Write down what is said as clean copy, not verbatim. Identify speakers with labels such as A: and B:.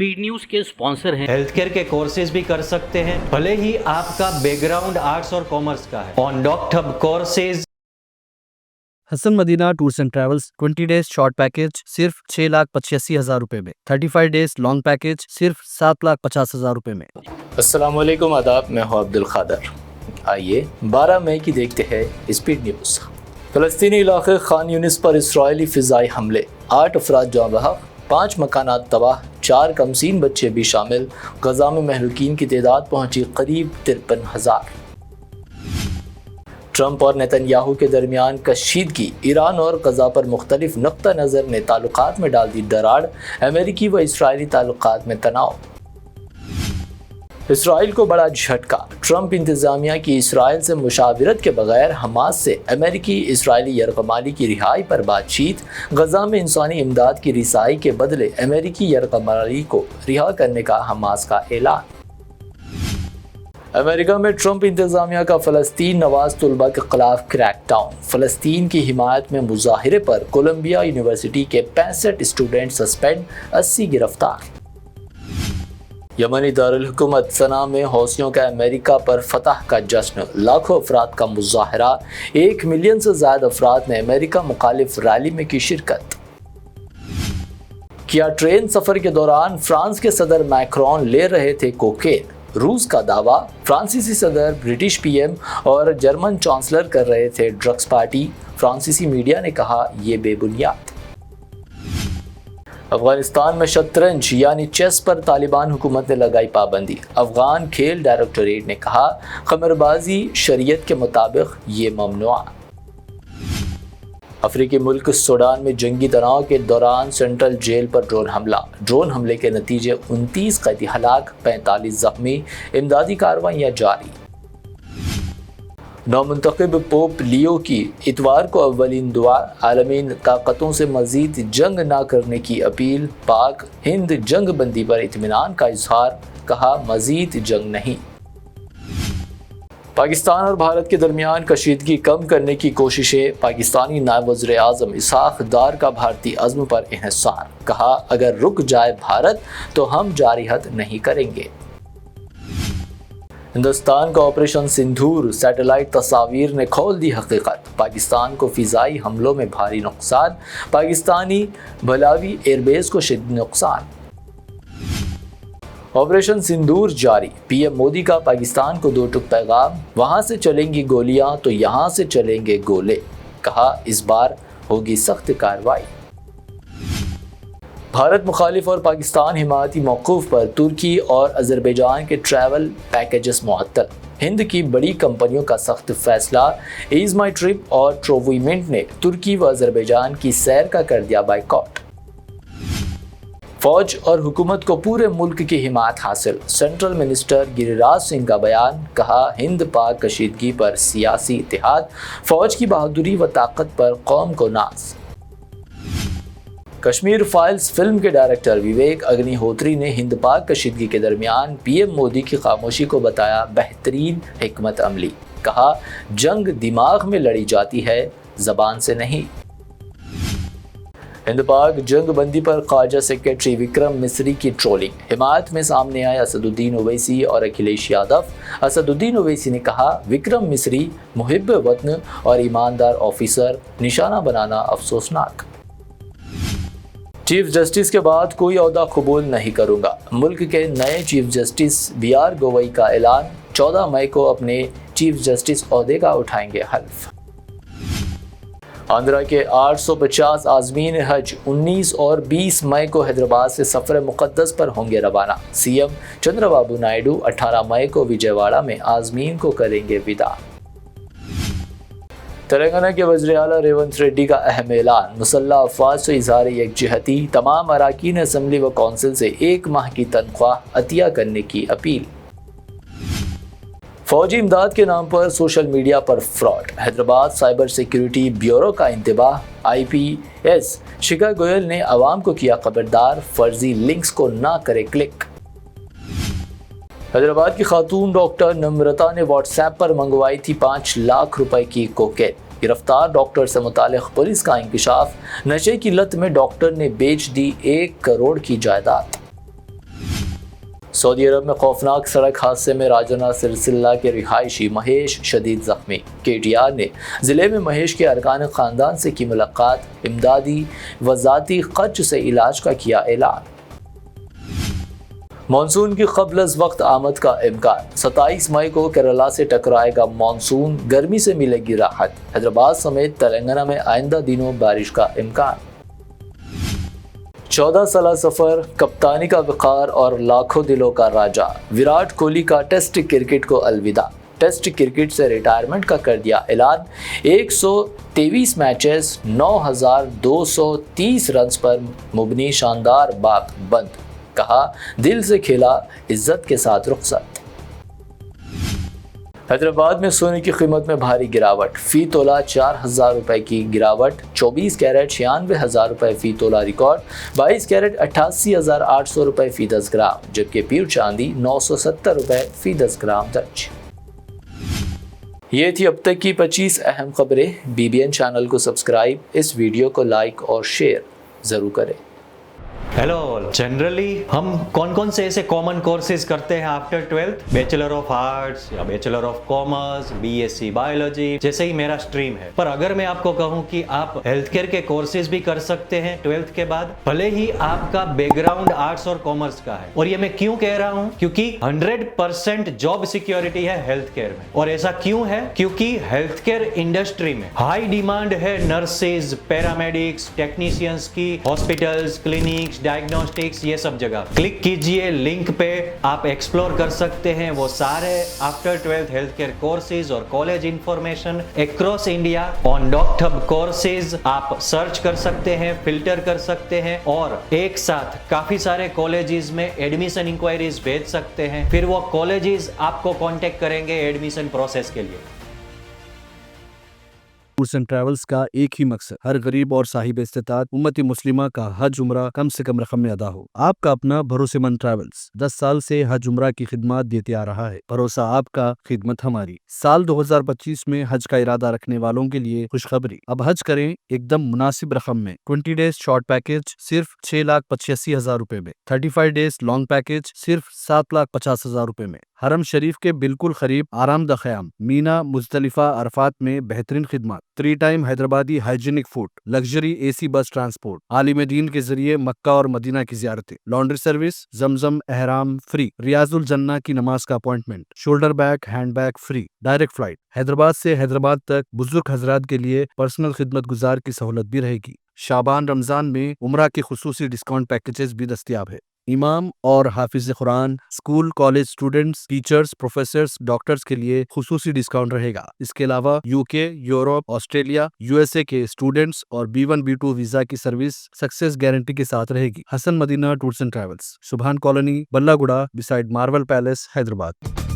A: Speed news के sponsor हैं।
B: Health care के कोर्सेज भी कर सकते हैं, भले ही आपका बैकग्राउंड आर्ट्स और कॉमर्स का है। On doctor courses
C: Hasan Madina tours and travels 20 days short package सिर्फ 6,85,000 रुपए में, 35 डेज लॉन्ग पैकेज सिर्फ 7,50,000 रुपए में।
D: अस्सलाम वालेकुम, आदाब, मैं हूं अब्दुल खादर। आइए 12 मई की देखते हैं स्पीड न्यूज़। फ़लस्तीनी इलाके खान यूनिस पर इसराइली फ़िज़ाई हमले, 8 अफराद जाँ बहक, 5 मकानात तबाह, 4 कमसीन बच्चे भी शामिल। गज़ा में महलूकीन की तादाद पहुँची करीब 53,000। ट्रंप और नेतन्याहू के दरमियान कशीदगी, ईरान और गज़ा पर मुख्तलिफ नुक्ता नज़र ने ताल्लुकात में डाल दी दरार। अमेरिकी व इसराइली ताल्लुकात में तनाव। इसराइल को बड़ा झटका, ट्रंप इंतज़ामिया की इसराइल से मुशावरत के बगैर हमास से अमेरिकी इसराइली यरगमाली की रिहाई पर बातचीत। गज़ा में इंसानी इमदाद की रिसाई के बदले अमेरिकी यरगमाली को रिहा करने का हमास का ऐलान। अमेरिका में ट्रंप इंतज़ामिया का फ़लस्तीन नवाज तलबा के खिलाफ क्रैकडाउन। फ़लस्तीन की हिमायत में मुजाहिरे पर कोलंबिया यूनिवर्सिटी के 65 स्टूडेंट सस्पेंड, 80 गिरफ्तार। यमनी दारुल हुकूमत सना में हौसियों का अमेरिका पर फतह का जश्न, लाखों अफराद का मुजाहरा। 1 मिलियन से ज़्यादा अफराद ने अमेरिका मुखालिफ रैली में की शिरकत। क्या ट्रेन सफ़र के दौरान फ्रांस के सदर मैक्रोन ले रहे थे कोकेन? रूस का दावा, फ्रांसीसी सदर, ब्रिटिश पीएम और जर्मन चांसलर कर रहे थे ड्रग्स पार्टी। फ्रांसीसी मीडिया ने कहा ये बेबुनियाद। अफगानिस्तान में शतरंज यानी चेस पर तालिबान हुकूमत ने लगाई पाबंदी। अफगान खेल डायरेक्टोरेट ने कहा कमरबाजी शरीयत के मुताबिक ये ममनुआ। अफ्रीकी मुल्क सूडान में जंगी तनाव के दौरान सेंट्रल जेल पर ड्रोन हमला। ड्रोन हमले के नतीजे 29 कैदी हलाक, 45 जख्मी। इमदादी कार्रवाइयाँ जारी। नौमुंतखब पोप लियो की इतवार को अव्वलीन दुआ, आलमीन ताकतों से मजीद जंग ना करने की अपील। पाक हिंद जंग बंदी पर इत्मीनान का इजहार, कहा मजीद जंग नहीं। पाकिस्तान और भारत के दरमियान कशीदगी कम करने की कोशिशें। पाकिस्तानी नायब वज़ीर आज़म इसहाक डार का भारतीय अज़्म पर इन्हिसार, कहा अगर रुक जाए भारत तो हम जारी हद नहीं करेंगे। हिंदुस्तान का ऑपरेशन सिंदूर सैटेलाइट तस्वीर ने खोल दी हकीकत। पाकिस्तान को फ़िज़ाई हमलों में भारी नुकसान, पाकिस्तानी भलावी एयरबेस को शदीद नुकसान। ऑपरेशन सिंदूर जारी, पीएम मोदी का पाकिस्तान को 2 टुक पैगाम, वहाँ से चलेंगी गोलियां तो यहाँ से चलेंगे गोले, कहा इस बार होगी सख्त कार्रवाई। भारत मुखालिफ और पाकिस्तान हिमायती मौक़ूफ़ पर तुर्की और अज़रबैजान के ट्रैवल पैकेजेस मुअत्तल। हिंद की बड़ी कंपनियों का सख्त फैसला। ईज़ माई ट्रिप और ट्रोवीमेंट ने तुर्की व अज़रबैजान की सैर का कर दिया बाइकॉट। फौज और हुकूमत को पूरे मुल्क की हिमायत हासिल। सेंट्रल मिनिस्टर गिरिराज सिंह का बयान, कहा हिंद पाक कशीदगी पर सियासी इत्तेहाद, फौज की बहादुरी व ताकत पर कौम को नाज। कश्मीर फाइल्स फिल्म के डायरेक्टर विवेक अग्निहोत्री ने हिंद पाक कशीदगी के दरमियान पीएम मोदी की खामोशी को बताया बेहतरीन हिकमत अमली, कहा जंग दिमाग में लड़ी जाती है, ज़बान से नहीं। हिंद पाक जंग बंदी पर ख्वाजा सेक्रेटरी विक्रम मिस्री की ट्रोलिंग। हिमायत में सामने आए असदुद्दीन ओवैसी और अखिलेश यादव। असदुद्दीन ओवैसी ने कहा विक्रम मिस्री मुहिब वतन और ईमानदार ऑफिसर, निशाना बनाना अफसोसनाक। चीफ जस्टिस के बाद कोई ओहदा कबूल नहीं करूंगा, मुल्क के नए चीफ जस्टिस BR गवई का ऐलान। 14 मई को अपने चीफ जस्टिस ओहदे का उठाएंगे हल्फ। आंध्रा के 850 आज़मीन हज 19 और 20 मई को हैदराबाद से सफ़र मुक़द्दस पर होंगे रवाना। सीएम चंद्रबाबू नायडू 18 मई को विजयवाड़ा में आज़मीन को करेंगे विदा। तेलंगाना के वज़ीर आला रेवंत रेड्डी का अहम ऐलान, मुसल्लह अफवाज से इज़हार यकजहती, तमाम अराकीन असम्बली व कौंसिल से 1 माह की तनख्वाह अतिया करने की अपील। फौजी इमदाद के नाम पर सोशल मीडिया पर fraud, Hyderabad cyber security bureau का इंतबाह। IPS शिखा गोयल ने आवाम को किया खबरदार, फर्जी लिंक्स को ना करे क्लिक। हैदराबाद की खातून डॉक्टर नम्रता ने व्हाट्सएप पर मंगवाई थी 5 लाख रुपए की कोकेन। गिरफ्तार डॉक्टर से मुतालिक पुलिस का इंकशाफ, नशे की लत में डॉक्टर ने बेच दी 1 करोड़ की जायदाद। सऊदी अरब में खौफनाक सड़क हादसे में राजोना सिलसिला के रिहायशी महेश शदीद जख्मी। KTR ने ज़िले में महेश के अरकान ख़ानदान से की मुलाकात, इमदादी व ज़ाती खर्च से इलाज का किया ऐलान। मानसून की क़ब्ल अज़ वक्त आमद का इम्कान, 27 मई को केरला से टकराएगा मानसून, गर्मी से मिलेगी राहत। हैदराबाद समेत तेलंगाना में आइंदा दिनों बारिश का इम्कान। 14 साल सफ़र, कप्तानी का वक़ार और लाखों दिलों का राजा, विराट कोहली का टेस्ट क्रिकेट को अलविदा। टेस्ट क्रिकेट से रिटायरमेंट का कर दिया ऐलान। 123 मैचेस, 9,230 रन्स पर मुबनी शानदार बाप बंद, कहा दिल से खेला, इज्जत के साथ रुखसत। हैदराबाद में सोने की कीमत में भारी गिरावट, फी तोला 4,000 रुपए की गिरावट। 24 कैरेट 96,000 रुपए फी तोला रिकॉर्ड, 22 कैरेट 88,800 रुपए फी 10 ग्राम, जबकि प्योर चांदी 970 रुपए फी 10 ग्राम दर्ज। ये थी अब तक की 25 अहम खबरें। BBN चैनल को सब्सक्राइब, इस वीडियो को लाइक और शेयर ज़रूर करें।
B: हेलो ऑल, जनरली हम कौन कौन से ऐसे कॉमन कोर्सेज करते हैं after 12th? Bachelor of arts या bachelor of commerce, BSc biology, जैसे ही मेरा स्ट्रीम है। पर अगर मैं आपको कहूं कि आप हेल्थ केयर के कोर्सेज भी कर सकते हैं 12th के बाद, भले ही आपका बैकग्राउंड आर्ट्स और कॉमर्स का है। और ये मैं क्यों कह रहा हूं? क्योंकि 100% जॉब सिक्योरिटी है हेल्थ केयर में। और ऐसा क्यों है? क्योंकि हेल्थ केयर इंडस्ट्री में हाई डिमांड है नर्सेज, पैरामेडिक्स, टेक्नीशियंस की, हॉस्पिटल्स, क्लिनिक्स, डायग्नोस्टिक्स, ये सब जगह। क्लिक कीजिए लिंक पे, आप एक्सप्लोर कर सकते हैं वो सारे after 12th health care courses और college information across India on Docthub courses. आप सर्च कर सकते हैं, फिल्टर कर सकते हैं और एक साथ काफी सारे कॉलेजेस में एडमिशन इंक्वायरीज भेज सकते हैं। फिर वो कॉलेजेस आपको कांटेक्ट करेंगे एडमिशन प्रोसेस के लिए।
C: टूर्स एंड ट्रैवल्स का एक ही मकसद, हर गरीब और साहिब इस्तिताअत उम्मती मुस्लिमा का हज उम्रा कम से कम रकम में अदा हो। आपका अपना भरोसेमंद ट्रैवल्स 10 साल से हज उम्रा की खिदमत देते आ रहा है। भरोसा आपका, खिदमत हमारी। साल 2025 में हज का इरादा रखने वालों के लिए खुशखबरी, अब हज करें एकदम मुनासिब रकम में। 20 डेज शॉर्ट पैकेज सिर्फ 6,85,000 रुपए में, 35 डेज लॉन्ग पैकेज सिर्फ 7,50,000 रुपए में। हरम शरीफ के बिल्कुल करीब आरामदा ख़याम, मीना, मुज़दलिफा, अरफात में बेहतरीन खिदमत, 3 time Hyderabadi hygienic food, luxury AC बस ट्रांसपोर्ट, आलिम दीन के जरिए मक्का और मदीना की ज़ियारतें, लॉन्ड्री सर्विस, जमजम एहराम फ्री, रियाजुल जन्ना की नमाज का appointment, shoulder bag, hand bag free, direct flight. Hyderabad से हैदराबाद तक बुजुर्ग हजरात के लिए पर्सनल खिदमत गुजार की सहूलत भी रहेगी। शाबान रमजान में उम्रा के खुसूसी डिस्काउंट पैकेजेस भी दस्तियाब है। इमाम और हाफिज कुरान, school college students, teachers, professors, doctors के लिए खुसूसी डिस्काउंट रहेगा। इसके अलावा UK, यूरोप, ऑस्ट्रेलिया, USA के स्टूडेंट्स और B1 B2 वीजा की सर्विस सक्सेस गारंटी के साथ रहेगी। Hasan Madina tours and travels, Subhan colony, Ballaguda, beside Marvel Palace, Hyderabad.